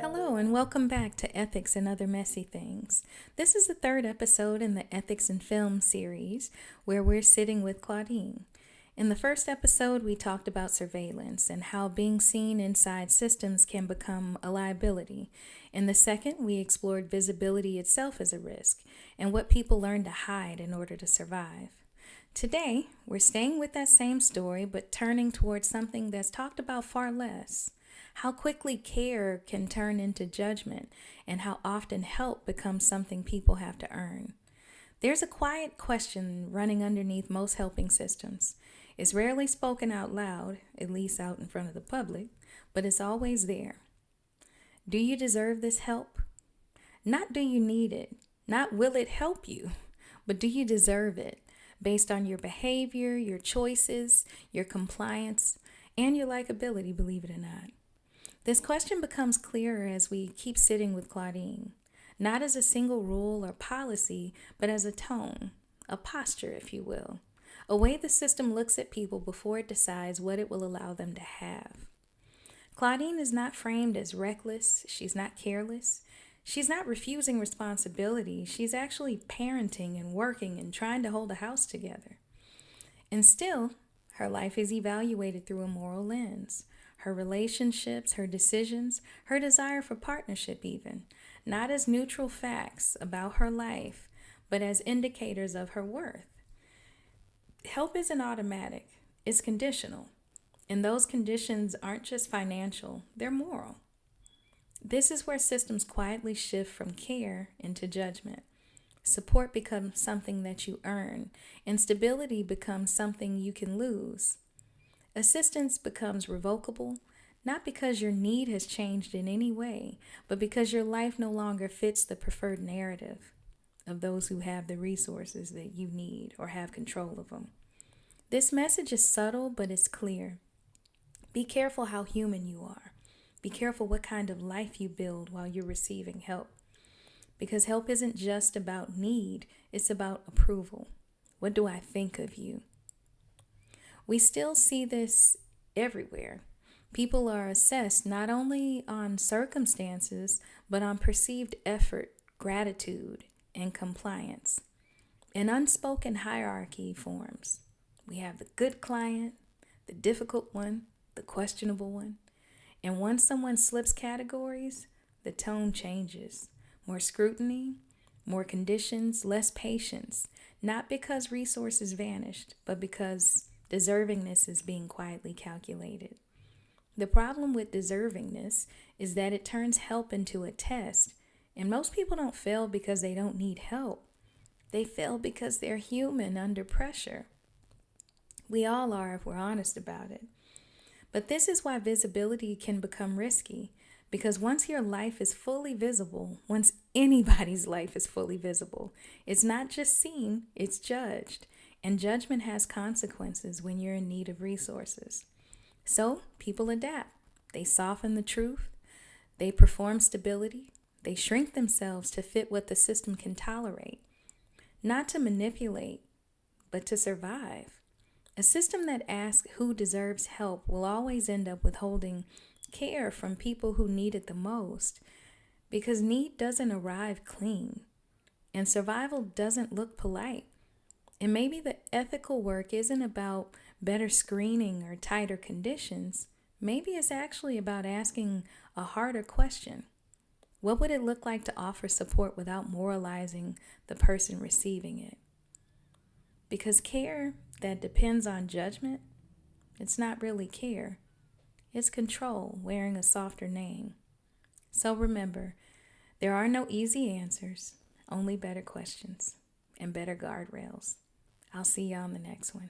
Hello, and welcome back to Ethics and Other Messy Things. This is the third episode in the Ethics in Film series where we're sitting with Claudine. In the first episode, we talked about surveillance and how being seen inside systems can become a liability. In the second, we explored visibility itself as a risk and what people learn to hide in order to survive. Today, we're staying with that same story but turning towards something that's talked about far less. How quickly care can turn into judgment, and how often help becomes something people have to earn. There's a quiet question running underneath most helping systems. It's rarely spoken out loud, at least out in front of the public, but it's always there. Do you deserve this help? Not do you need it, not will it help you, but do you deserve it based on your behavior, your choices, your compliance, and your likability, believe it or not. This question becomes clearer as we keep sitting with Claudine, not as a single rule or policy, but as a tone, a posture, if you will, a way the system looks at people before it decides what it will allow them to have. Claudine is not framed as reckless, she's not careless, she's not refusing responsibility, she's actually parenting and working and trying to hold a house together. And still, her life is evaluated through a moral lens. Her relationships, her decisions, her desire for partnership even, not as neutral facts about her life, but as indicators of her worth. Help isn't automatic, it's conditional. And those conditions aren't just financial, they're moral. This is where systems quietly shift from care into judgment. Support becomes something that you earn, and stability becomes something you can lose. Assistance becomes revocable, not because your need has changed in any way, but because your life no longer fits the preferred narrative of those who have the resources that you need or have control of them. This message is subtle, but it's clear. Be careful how human you are. Be careful what kind of life you build while you're receiving help. Because help isn't just about need, it's about approval. What do I think of you? We still see this everywhere. People are assessed not only on circumstances, but on perceived effort, gratitude, and compliance. An unspoken hierarchy forms. We have the good client, the difficult one, the questionable one. And once someone slips categories, the tone changes. More scrutiny, more conditions, less patience. Not because resources vanished, but because deservingness is being quietly calculated. The problem with deservingness is that it turns help into a test, and most people don't fail because they don't need help. They fail because they're human under pressure. We all are if we're honest about it. But this is why visibility can become risky, because once your life is fully visible, once anybody's life is fully visible, it's not just seen, it's judged. And judgment has consequences when you're in need of resources. So people adapt. They soften the truth. They perform stability. They shrink themselves to fit what the system can tolerate. Not to manipulate, but to survive. A system that asks who deserves help will always end up withholding care from people who need it the most, because need doesn't arrive clean, and survival doesn't look polite. And maybe the ethical work isn't about better screening or tighter conditions. Maybe it's actually about asking a harder question. What would it look like to offer support without moralizing the person receiving it? Because care that depends on judgment, it's not really care. It's control wearing a softer name. So remember, there are no easy answers, only better questions and better guardrails. I'll see you on the next one.